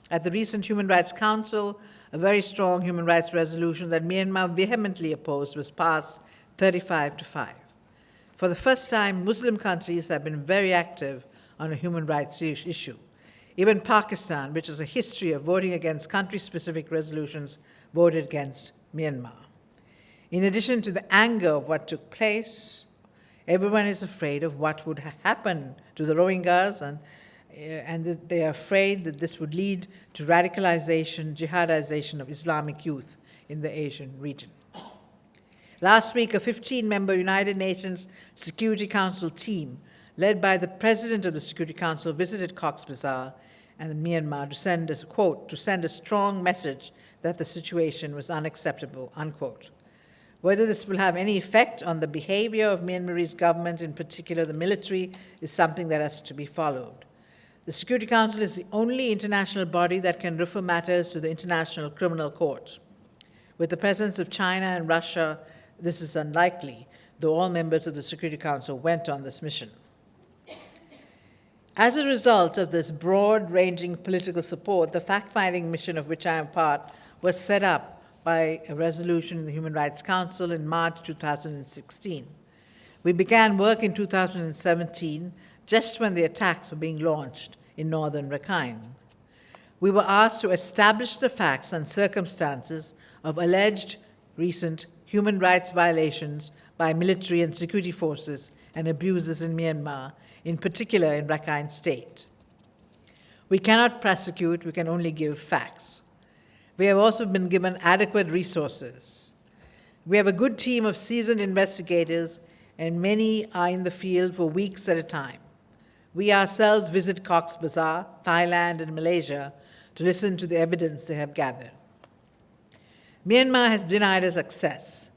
Speaker 2: At the recent Human Rights Council, a very strong human rights resolution that Myanmar vehemently opposed was passed 35 to 5. For the first time, Muslim countries have been very active on a human rights issue. Even Pakistan, which has a history of voting against country-specific resolutions, voted against Myanmar. In addition to the anger of what took place, everyone is afraid of what would happen to the Rohingyas, and they are afraid that this would lead to radicalization, jihadization of Islamic youth in the Asian region. Last week, a 15-member United Nations Security Council team, led by the President of the Security Council, visited Cox's Bazar and Myanmar to send us, quote, to send a strong message that the situation was unacceptable, unquote. Whether this will have any effect on the behavior of Myanmar's government, in particular the military, is something that has to be followed. The Security Council is the only international body that can refer matters to the International Criminal Court. With the presence of China and Russia, this is unlikely, though all members of the Security Council went on this mission. As a result of this broad-ranging political support, the fact-finding mission of which I am part was set up by a resolution in the Human Rights Council in March 2016. We began work in 2017, just when the attacks were being launched in northern Rakhine. We were asked to establish the facts and circumstances of alleged recent human rights violations by military and security forces and abuses in Myanmar, in particular in Rakhine State. We cannot prosecute, we can only give facts. We have also been given adequate resources. We have a good team of seasoned investigators, and many are in the field for weeks at a time. We ourselves visit Cox's Bazar, Thailand, and Malaysia to listen to the evidence they have gathered. Myanmar has denied us access.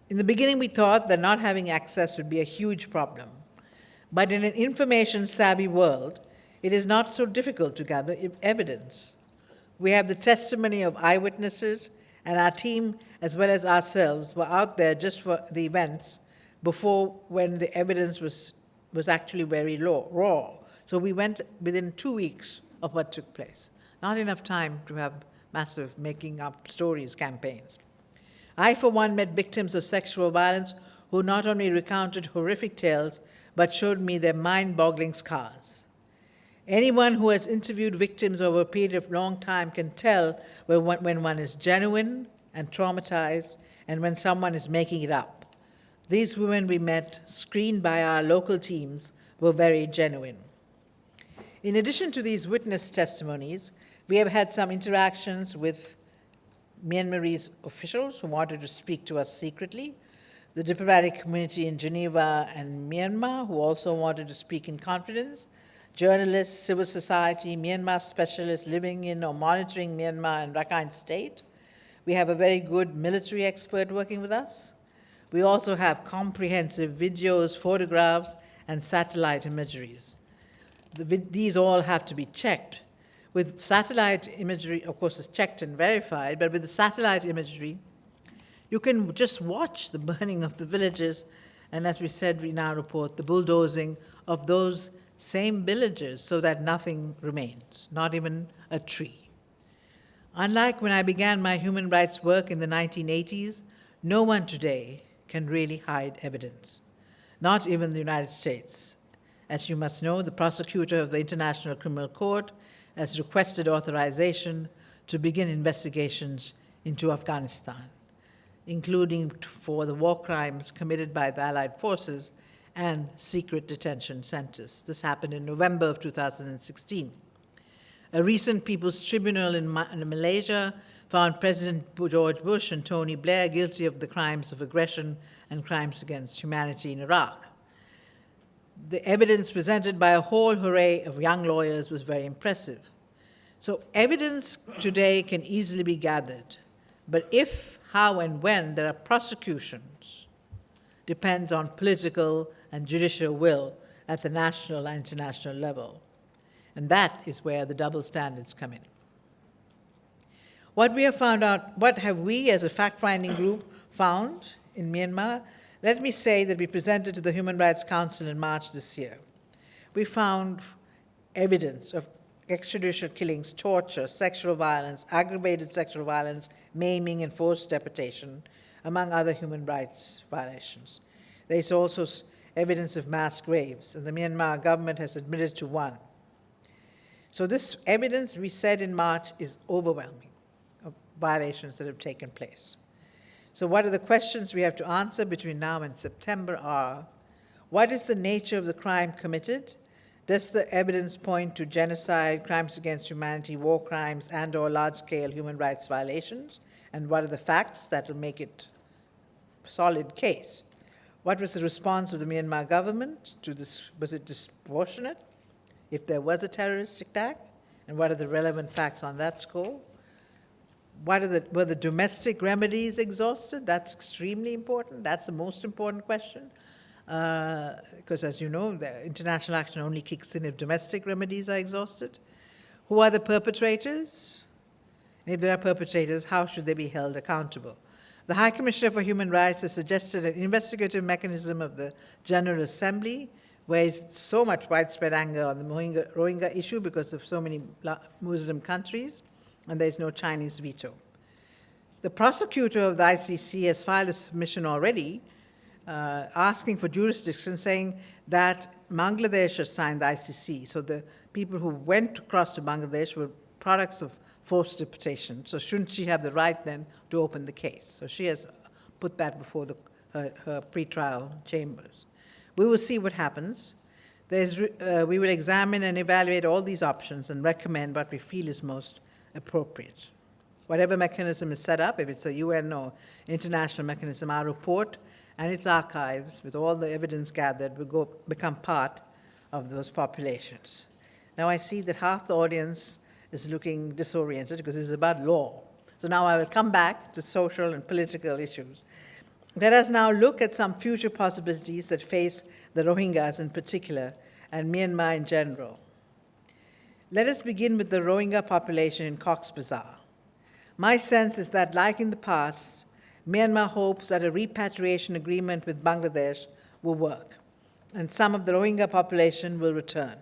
Speaker 2: In the beginning, we thought that not having access would be a huge problem. But in an information-savvy world, it is not so difficult to gather evidence. We have the testimony of eyewitnesses, and our team, as well as ourselves, were out there just for the events before, when the evidence was actually very raw. So we went within 2 weeks of what took place. Not enough time to have massive making up stories campaigns. I, for one, met victims of sexual violence who not only recounted horrific tales, but showed me their mind-boggling scars. Anyone who has interviewed victims over a period of long time can tell when one is genuine and traumatized and when someone is making it up. These women we met, screened by our local teams, were very genuine. In addition to these witness testimonies, we have had some interactions with Myanmarese officials who wanted to speak to us secretly, the diplomatic community in Geneva and Myanmar, who also wanted to speak in confidence, journalists, civil society, Myanmar specialists living in or monitoring Myanmar and Rakhine State. We have a very good military expert working with us. We also have comprehensive videos, photographs, and satellite imageries. These all have to be checked. With satellite imagery, of course, it's checked and verified, but with the satellite imagery, you can just watch the burning of the villages, and as we said in our report, the bulldozing of those same villages so that nothing remains, not even a tree. Unlike when I began my human rights work in the 1980s, no one today can really hide evidence, not even the United States. As you must know, the prosecutor of the International Criminal Court has requested authorization to begin investigations into Afghanistan, including for the war crimes committed by the Allied forces and secret detention centers. This happened in November of 2016. A recent People's Tribunal in Malaysia found President George Bush and Tony Blair guilty of the crimes of aggression and crimes against humanity in Iraq. The evidence presented by a whole array of young lawyers was very impressive. So evidence today can easily be gathered, but if, how, and when there are prosecutions depends on political and judicial will at the national and international level. And that is where the double standards come in. What we have found out, what have we as a fact-finding group found in Myanmar? Let me say that we presented to the Human Rights Council in March this year. We found evidence of extrajudicial killings, torture, sexual violence, aggravated sexual violence, maiming, and forced deportation, among other human rights violations. There is also evidence of mass graves, and the Myanmar government has admitted to one. So this evidence, we said in March, is overwhelming of violations that have taken place. So what are the questions we have to answer between now and September are, what is the nature of the crime committed? Does the evidence point to genocide, crimes against humanity, war crimes, and/or large-scale human rights violations? And what are the facts that will make it a solid case? What was the response of the Myanmar government to this? Was it disproportionate? If there was a terrorist attack, and what are the relevant facts on that score? Were the domestic remedies exhausted? That's extremely important. That's the most important question. Because as you know, the international action only kicks in if domestic remedies are exhausted. Who are the perpetrators? And if there are perpetrators, how should they be held accountable? The High Commissioner for Human Rights has suggested an investigative mechanism of the General Assembly, where is so much widespread anger on the Rohingya issue because of so many Muslim countries, and there is no Chinese veto. The prosecutor of the ICC has filed a submission already asking for jurisdiction, saying that Bangladesh should sign the ICC. So the people who went across to Bangladesh were products of forced deportation. So shouldn't she have the right then to open the case? So she has put that before her pretrial chambers. We will see what happens. We will examine and evaluate all these options and recommend what we feel is most appropriate. Whatever mechanism is set up, if it's a UN or international mechanism, our report and its archives, with all the evidence gathered, will become part of those populations. Now I see that half the audience is looking disoriented because this is about law. So now I will come back to social and political issues. Let us now look at some future possibilities that face the Rohingyas in particular and Myanmar in general. Let us begin with the Rohingya population in Cox's Bazar. My sense is that, like in the past, Myanmar hopes that a repatriation agreement with Bangladesh will work, and some of the Rohingya population will return,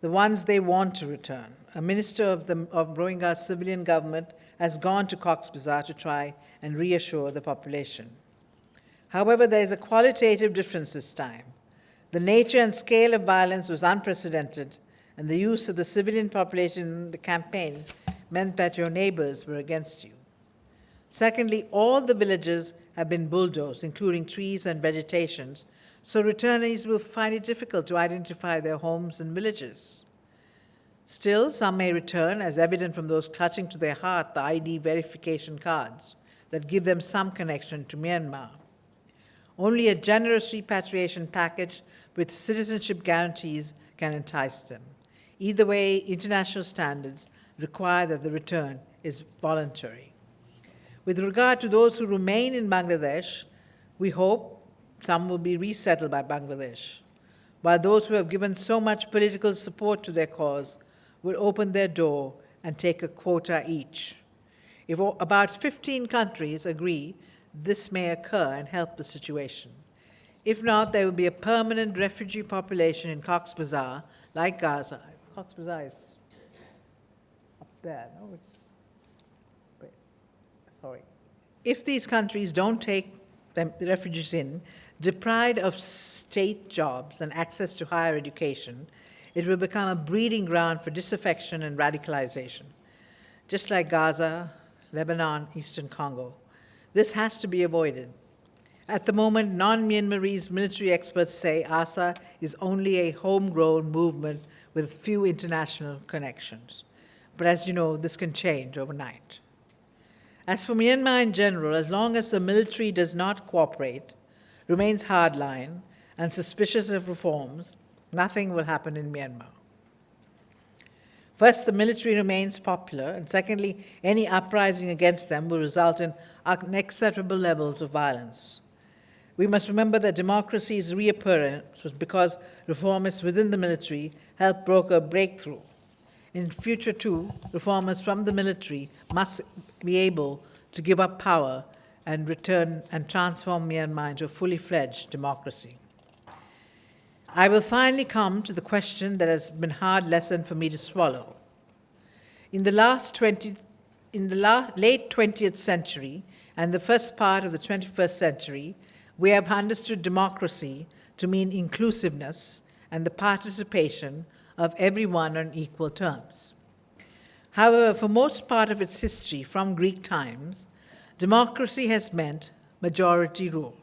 Speaker 2: the ones they want to return. A minister of Rohingya's civilian government has gone to Cox's Bazar to try and reassure the population. However, there is a qualitative difference this time. The nature and scale of violence was unprecedented, and the use of the civilian population in the campaign meant that your neighbors were against you. Secondly, all the villages have been bulldozed, including trees and vegetation, so returnees will find it difficult to identify their homes and villages. Still, some may return, as evident from those clutching to their heart the ID verification cards that give them some connection to Myanmar. Only a generous repatriation package with citizenship guarantees can entice them. Either way, international standards require that the return is voluntary. With regard to those who remain in Bangladesh, we hope some will be resettled by Bangladesh, while those who have given so much political support to their cause will open their door and take a quota each. If about 15 countries agree, this may occur and help the situation. If not, there will be a permanent refugee population in Cox's Bazar, like Gaza. Cox's Bazar is up there, no? Wait, sorry. If these countries don't take the refugees in, deprived of state jobs and access to higher education, it will become a breeding ground for disaffection and radicalization, just like Gaza, Lebanon, Eastern Congo. This has to be avoided. At the moment, non-Myanmarese military experts say ASA is only a homegrown movement with few international connections. But as you know, this can change overnight. As for Myanmar in general, as long as the military does not cooperate, remains hardline, and suspicious of reforms, nothing will happen in Myanmar. First, the military remains popular, and secondly, any uprising against them will result in unacceptable levels of violence. We must remember that democracy's reappearance was because reformists within the military helped broker a breakthrough. In future, too, reformers from the military must be able to give up power and return and transform Myanmar into a fully fledged democracy. I will finally come to the question that has been a hard lesson for me to swallow. In the late 20th century and the first part of the 21st century, we have understood democracy to mean inclusiveness and the participation of everyone on equal terms. However, for most part of its history, from Greek times, democracy has meant majority rule,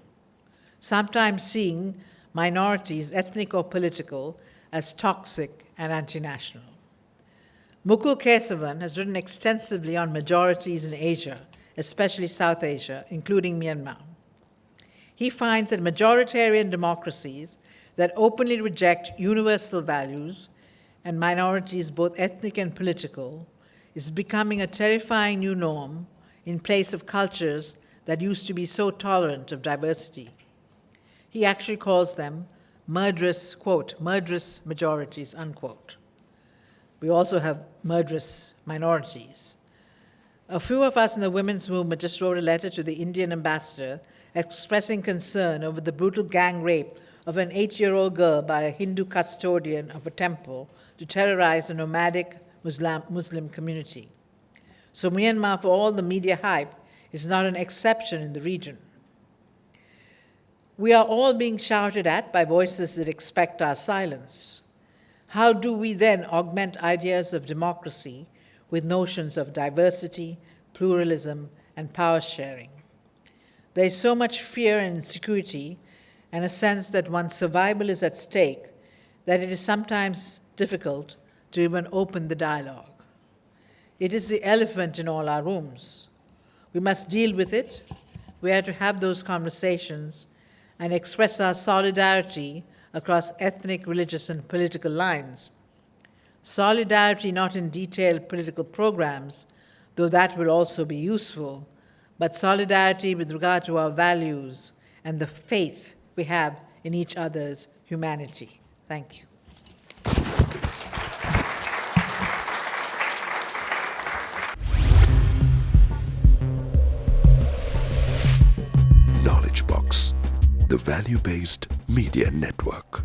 Speaker 2: sometimes seeing minorities, ethnic or political, as toxic and anti-national. Mukul Kesavan has written extensively on majorities in Asia, especially South Asia, including Myanmar. He finds that majoritarian democracies that openly reject universal values and minorities, both ethnic and political, is becoming a terrifying new norm in place of cultures that used to be so tolerant of diversity. He actually calls them murderous, quote, murderous majorities, unquote. We also have murderous minorities. A few of us in the women's movement just wrote a letter to the Indian ambassador expressing concern over the brutal gang rape of an 8-year-old girl by a Hindu custodian of a temple to terrorize a nomadic Muslim community. So Myanmar, for all the media hype, is not an exception in the region. We are all being shouted at by voices that expect our silence. How do we then augment ideas of democracy with notions of diversity, pluralism, and power sharing? There is so much fear and insecurity and a sense that one's survival is at stake that it is sometimes difficult to even open the dialogue. It is the elephant in all our rooms. We must deal with it. We have to have those conversations and express our solidarity across ethnic, religious, and political lines. Solidarity not in detailed political programs, though that will also be useful, but solidarity with regard to our values and the faith we have in each other's humanity. Thank you.
Speaker 3: Knowledge Box, the value-based media network.